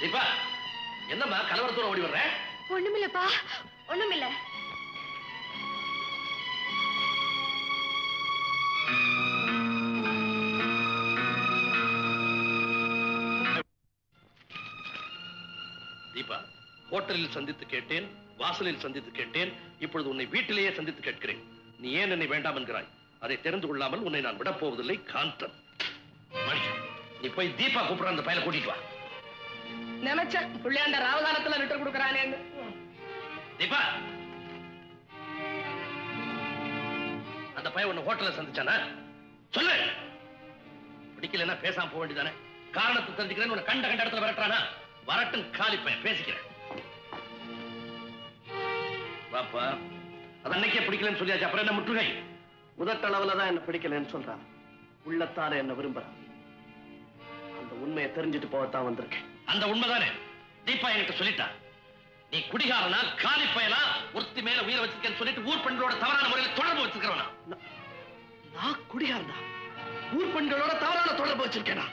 தீபா, என்னம்மா கலவரத்தோட ஓடி வர்ற? ஒண்ணுமில்லப்பா, ஒண்ணுமில்ல. தீபா, ஹோட்டலில் சந்தித்து கேட்டேன், வாசலில் சந்தித்து கேட்டேன், இப்பொழுது உன்னை வீட்டிலேயே சந்தித்து கேட்கிறேன். நீ ஏன் என்னை வேண்டாம் என்கிறாய்? அதை தெரிந்து கொள்ளாமல் உன்னை நான் விடப் போவதில்லை. காந்தன், நீ போய் தீபா கூப்பிடுற அந்த பையனை கூட்டிட்டு வா. நினைச்சேன் புள்ளையாண்ட ராவகாலத்துல விட்டு கொடுக்கறானே. தீபா, அந்த பையன் உன்னை ஹோட்டல்ல சந்திச்சானா? சொல்லு. பிடிக்கலன்னா பேசாம போக வேண்டியதானே? காரணத்தை தெரிஞ்சுக்கிறேன். உன்னை கண்ட இடத்துல விரட்டுறானா? வரட்டும், காலி பையன், பேசிக்கிறேன். வாப்பா, அது அன்னைக்கே பிடிக்கலன்னு சொல்லியாச்சு, அப்புறம் என்ன முற்றுகை? முதட்டளவுல தான் என்ன பிடிக்கலன்னு சொல்றான், உள்ளத்தால என்ன விரும்புறான். அந்த உண்மையை தெரிஞ்சுட்டு போகத்தான் வந்திருக்கேன். அந்த உண்மைதானே தீபா என்கிட்ட சொல்லிட்டா. நீ குடிகாரனா, காலி பயலா, ஒருத்தி மேல உயிரை வச்சிருக்கேன்னு சொல்லிட்டு ஊர் பெண்களோட தவறான முறையில் தொடர்பு வச்சிருக்கிறவனா? நான் குடிகாரனா? ஊர் பெண்களோட தவறான தொடர்பு வச்சிருக்கேனா?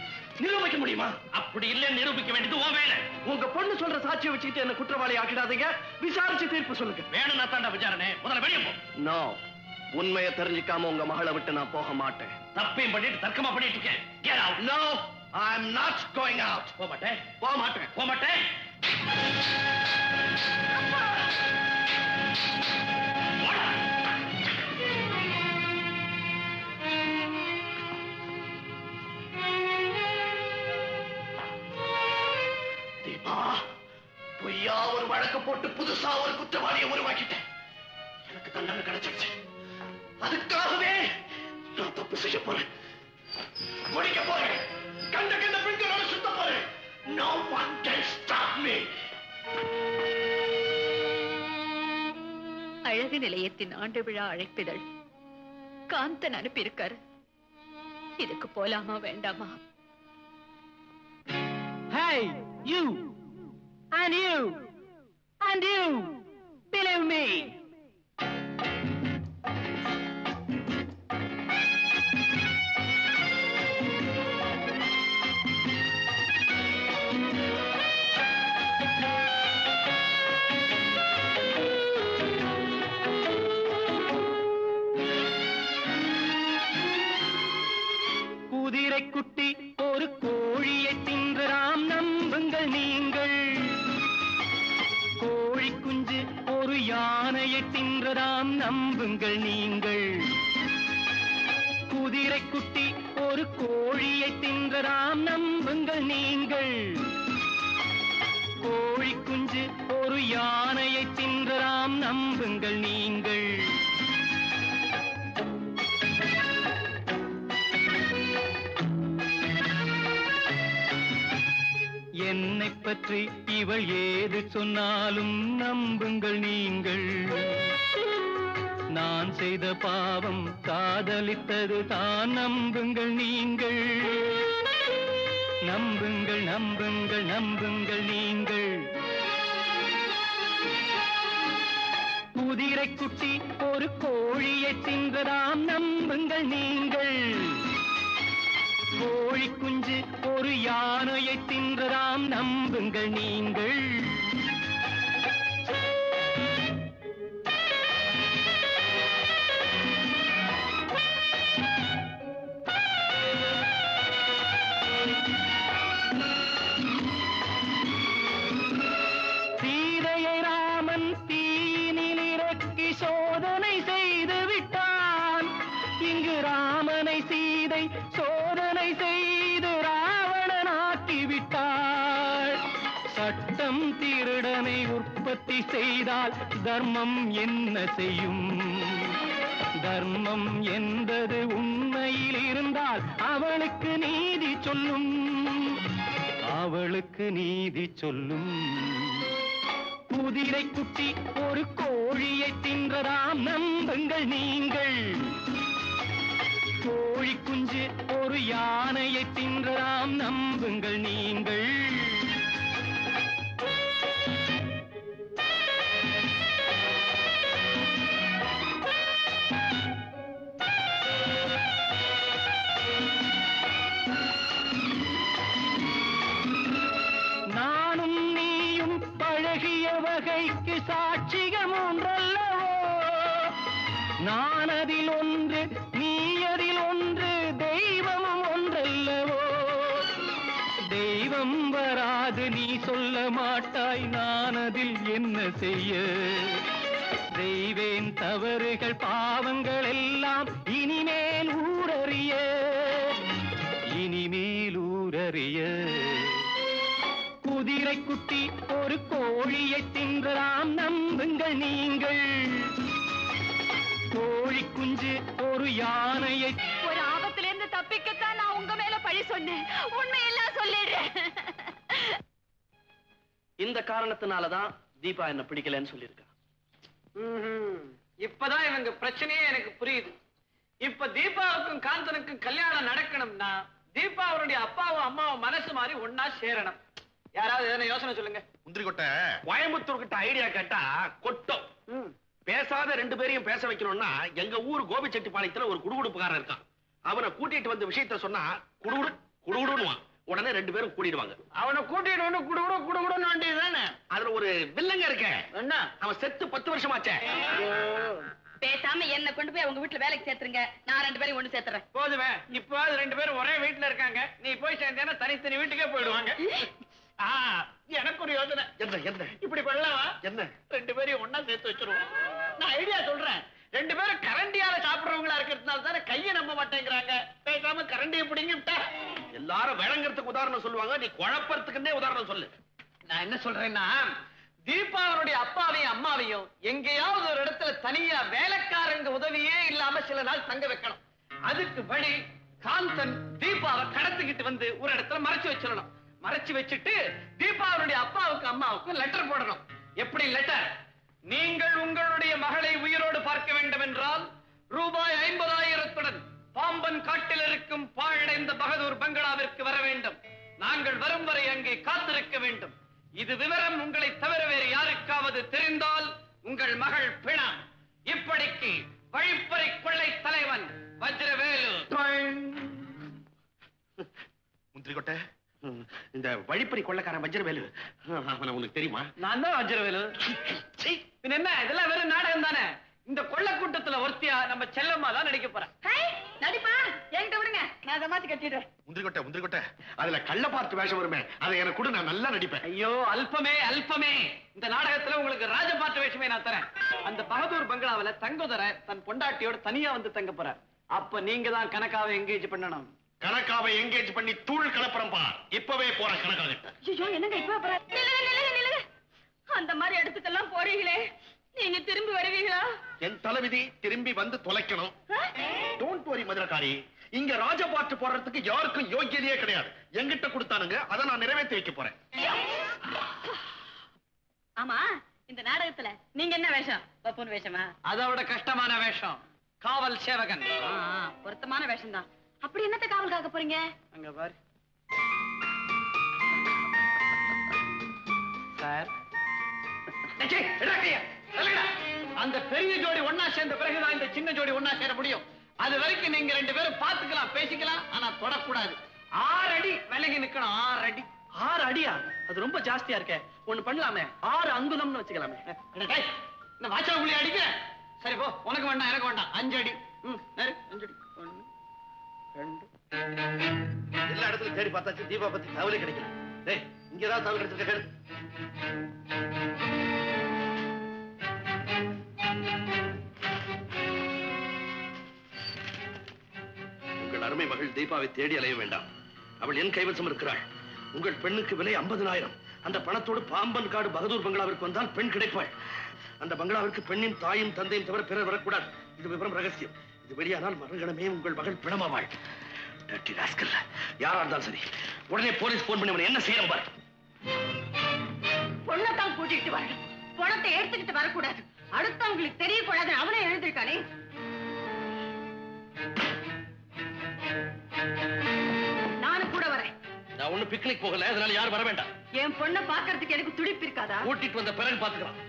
நிரூபிக்க முடியுமா? அப்படி இல்லைன்னு நிரூபிக்க வேண்டியது உன் வேலை. உங்க பொண்ணு சொல்ற சாட்சியை வச்சுட்டு என்ன குற்றவாளி ஆக்கிடாதீங்க. விசாரிச்சு தீர்ப்பு சொல்லுங்க. வேணும்னா தாண்டா விசாரணை. முதல்ல வெளியே போ. நோ, உண்மையை தெரிஞ்சுக்காம உங்க மகளை விட்டு நான் போக மாட்டேன். தப்பையும் பண்ணிட்டு தர்க்கமா பண்ணிட்டு இருக்கேன். Get out. No, I'm not going out. போக மாட்டேன், போக மாட்டேன், போக மாட்டேன். தீபா, பொய்யா ஒரு வழக்கு போட்டு புதுசா ஒரு குற்றவாளியை உருவாக்கிட்டேன். எனக்கு தண்டனை கிடைச்சிருச்சு. அதுக்காகவே நான் தப்பு செய்ய போறேன், முடிக்க போறேன், கண்ட கண்ட பெண்களோட சுத்த போறேன். No one can stop me. அழகு நிலையத்தின் ஆண்டு விழா அழைப்பிதழ் காந்தன் அனுப்பியிருக்காரு. இதுக்கு போலாமா வேண்டாமா? Hey, you and you and you, believe me. குதிரை குட்டி ஒரு கோழியை தின்றாம், நம்புங்கள் நீங்கள். கோழி குஞ்சு ஒரு யானையை தின்றதாம், நம்புங்கள் நீங்கள். குதிரை குட்டி ஒரு கோழியை தின்றதாம், நம்புங்கள் நீங்கள். கோழி குஞ்சு ஒரு யானையை தின்றதாம், நம்புங்கள் நீங்கள். என்னை பற்றி இவள் ஏது சொன்னாலும் நம்புங்கள் நீங்கள். நான் செய்த பாவம் காதலித்தது தான், நம்புங்கள் நீங்கள். நம்புங்கள், நம்புங்கள், நம்புங்கள் நீங்கள். குதிரை குட்டி ஒரு கோழியை தின்றதாம், நம்புங்கள் நீங்கள். கோழி குஞ்சு ஒரு யானையை தின்றதாம், நம்புங்கள் நீங்கள். சீதையை ராமன் தீயினில் இறக்கி சோதனை செய்து விட்டான். இங்கு ராமனை சீதை சோதனை செய்து ராவணனாக்கி விட்டாள். சட்டம் திருடனை உற்பத்தி செய்தால் தர்மம் என்ன செய்யும்? தர்மம் என்பது உண்மையில் இருந்தால் அவளுக்கு நீதி சொல்லும், அவளுக்கு நீதி சொல்லும். குதிரை குட்டி ஒரு கோழியை தின்றதாம், நம்புங்கள் நீங்கள். கோழி குஞ்சு ஒரு யானையை தின்றதாம், நம்புங்கள் நீங்கள். நானும் உலகைக்கு சாட்சியம் ஒன்றல்லவோ, நான் அதில் ஒன்று நீ அதில் ஒன்று, தெய்வமும் ஒன்றல்லவோ. தெய்வம் வராது நீ சொல்ல மாட்டாய், நான் அதில் என்ன செய்ய. செய்வேன் தவறுகள் பாவங்கள் எல்லாம் இனிமேல் ஊரறிய, இனிமேல் ஊரறிய. குதிரை குட்டி ஒரு கோழியை தின்றலாம் நம்புங்கள் நீங்கள், கோழி குஞ்சு ஒரு யானையை. ஒரு ஆபத்திலிருந்து தப்பிக்கத்தான் நான் உங்க மேல பழி சொன்னேன், உண்மையெல்லாம் சொல்லிடுறேன். இந்த காரணத்தினாலதான் தீபா என்ன பிடிக்கலன்னு சொல்லியிருக்கா. இப்பதான் இவங்க பிரச்சனையே எனக்கு புரியுது. இப்ப தீபாவுக்கும் காந்தனுக்கும் கல்யாணம் நடக்கணும்னா தீபா அவருடைய அப்பாவும் அம்மாவும் மனசு மாதிரி ஒன்னா சேரணும். யாராவது எதனா யோசனை சொல்லுங்க. முந்திரி கொட்டை கோயம்புத்தூர் கிட்ட ஐடியா கேட்டா கொட்டும். பேசாத ரெண்டு பேரையும் பேச வைக்கணும்னா எங்க ஊர் கோபிச்செட்டிப்பாளையத்துல ஒரு குடுகுடுப்புக்காரன் இருக்கான். அவனை கூட்டிட்டு வந்த விஷயத்த சொன்னா குடுகுடு குடுகுடுன்னுவான். உடனே ரெண்டு பேரும் கூட்டிடுவாங்க. அவனை கூட்டிட்டு வந்து குடுகுடுன்னு வேண்டியதுதானே. அதுல ஒரு வில்லங்க இருக்க. என்ன? அவன் செத்து 10 வருஷமாச்சே. பேசாம என்ன கொண்டு போய் அவங்க வீட்டுல வேலைக்கு சேர்த்துருங்க, நான் ரெண்டு பேரும் ஒண்ணு சேர்த்துறேன். போதுமே, இப்போ ரெண்டு பேரும் ஒரே வீட்டுல இருக்காங்க. நீ போய் சேர்ந்தேன்னா தனித்தனி வீட்டுக்கே போயிடுவாங்க. எனக்கு ஒரு யோசனை. என்ன என்ன இப்படி பண்ணலாமா? என்ன? ரெண்டு பேரையும் ஒன்னா சேர்த்து வச்சிருவோம். நான் ஐடியா சொல்றேன். ரெண்டு பேரும் கரண்டியால சாப்பிடுறவங்களா இருக்கிறதுனால தானே கையை நம்ப மாட்டேங்கிறாங்க. பேசாம கரண்டியை பிடிங்கிட்டா எல்லாரும் விளங்குறதுக்கு உதாரணம் சொல்லுவாங்க, நீ குழப்பறதுக்குன்னே உதாரணம் சொல்லு. நான் என்ன சொல்றேன்னா, தீபாவனுடைய அப்பாவையும் அம்மாவையும் எங்கேயாவது ஒரு இடத்துல தனியா வேலைக்காரங்க உதவியே இல்லாம சில நாள் தங்க வைக்கணும். அதுக்கு வழி காந்தன் தீபாவை கடத்திக்கிட்டு வந்து ஒரு இடத்துல மறைச்சு வச்சிடணும். மறைச்சு வச்சுட்டு தீபாவனுடைய அப்பாவுக்கு அம்மாவுக்கு லெட்டர் போடணும். எப்படி லெட்டர்? நீங்கள் உங்களுடைய மகளை உயிரோடு பார்க்க வேண்டும் என்றால் ரூபாய் 50,000 பாம்பன் காட்டில் இருக்கும் பாழடைந்த பகதூர் பங்களாவிற்கு வர வேண்டும். நாங்கள் வரும் வரை அங்கே காத்திருக்க வேண்டும். இது விவரம் உங்களை தவிர வேறு யாருக்காவது தெரிந்தால் உங்கள் மகள் பிணா. இப்படிக்கு வழிப்பறை கொள்ளை தலைவன் வஜ்ரவேலு. முந்திரி கொட்டை, இந்த வழிப்பறி கொள்ளக்காரன் வஜ்ரவேலு அவனை உனக்கு தெரியுமா? நான் தான் வஜ்ரவேலு. என்ன இதெல்லாம் வெறும் நாடகம் தானே. இந்த கொள்ள கூட்டத்துல ஒருத்தியா நம்ம செல்லம்மா தான் நடிக்க போறேன். நடிப்பா என்கிட்ட விடுங்க, நான் அதை மாத்தி கட்டிடுறேன். முந்திரி கொட்டை அதுல கள்ள பார்த்து வேஷம் வருமே, அதை எனக்கு கூட நான் நல்லா நடிப்பேன். ஐயோ அல்பமே அல்பமே, இந்த நாடகத்துல உங்களுக்கு ராஜபாட்டு வேஷமே நான் தரேன். அந்த பகதூர் பங்களாவில தங்குதர தன் பொண்டாட்டியோட தனியா வந்து தங்க போற. அப்ப நீங்க தான் கணக்காவை எங்கேஜ் பண்ணணும். கணக்காவை எங்கேஜ் பண்ணி தூள் கலப்பறம் பார். இப்பவே போற கணக்காகிட்ட. ஐயோ என்னங்க இப்ப போற? நில்லுங்க. அந்த மாதிரி இடத்துக்கெல்லாம் போறீங்களே, நீங்க திரும்பி வருவீங்களா? என் தலைவிதி திரும்பி வந்து தொலைக்கணும். டோன்ட் வரி மதுரக்காரி, இங்க ராஜபாட்டு போடுறதுக்கு யாருக்கும் யோகியதையே கிடையாது. என்கிட்ட கொடுத்தானுங்க, அதை நான் நிறைவேற்றி வைக்க போறேன். ஆமா, இந்த நாடகத்துல நீங்க என்ன வேஷம்? பப்புன் வேஷமா? அதோட கஷ்டமான வேஷம் காவல் சேவகன். பொருத்தமான வேஷம் தான். அப்படி என்னத்த காவல் காக்க போறீங்க? அங்க பாரு சார். அந்த பெரிய ஜோடி ஒன்னா சேர்ந்த பிறகுதான் இந்த சின்ன ஜோடி ஒன்னா சேர முடியும். அது வரைக்கும் நீங்க ரெண்டு பேரும் பாத்துக்கலாம், பேசிக்கலாம், ஆனா தொடக்கூடாது. 6 அடி விலகி நிக்கணும். 6 அடி. 6 அடியா? அது ரொம்ப ஜாஸ்தியா இருக்க. ஒண்ணு பண்ணலாமே, 6 அங்குலம்னு வச்சுக்கலாமே. இந்த வாச்சா புள்ளி அடிக்கிற. சரி போ, உனக்கு வேண்டாம் எனக்கு வேண்டாம். 5 அடி. 5 அடி. 1 2. எல்லா இடத்துலயும் தேடி பார்த்தாச்சு, தீபா பத்தி தகவலே கிடைக்கல. டேய், இங்கதான் தகவல் கிடைச்சிருக்க. உங்கள் அருமை மகள் தீபாவை தேடி அலைய வேண்டாம். அவள் என் கைவசம் இருக்கிறாள். உங்கள் பெண்ணுக்கு விலை 50,000. அந்த பணத்தோடு பாம்பன் காடு பகதூர் பங்களாவிற்கு வந்தால் பெண் கிடைப்பாள். அந்த பங்களாவிற்கு பெண்ணின் தாயும் தந்தையும் தவிர பிறர் வரக்கூடாது. இது விவரம் ரகசியம். இது வெளியானால் மறுகணமே உங்கள் மகள் பிணமாவாள். யாரா இருந்தாலும் சரி, உடனே போலீஸ் போன் பண்ணி என்ன செய்யணும் பாரு. பொண்ணத்தான் கூட்டிட்டு வரணும், பணத்தை எடுத்துக்கிட்டு வரக்கூடாது. அடுத்தவங்களுக்கு தெரியக்கூடாது. அவனே எழுந்திருக்கானே. நானும் கூட வரேன். நான் ஒண்ணு பிக்னிக் போகல, அதனால யாரும் வர வேண்டாம். என் பொண்ணை பாக்குறதுக்கு எனக்கு துடிப்பு இருக்காதா? கூட்டிட்டு வந்த பிறகு பாத்துக்கலாம்.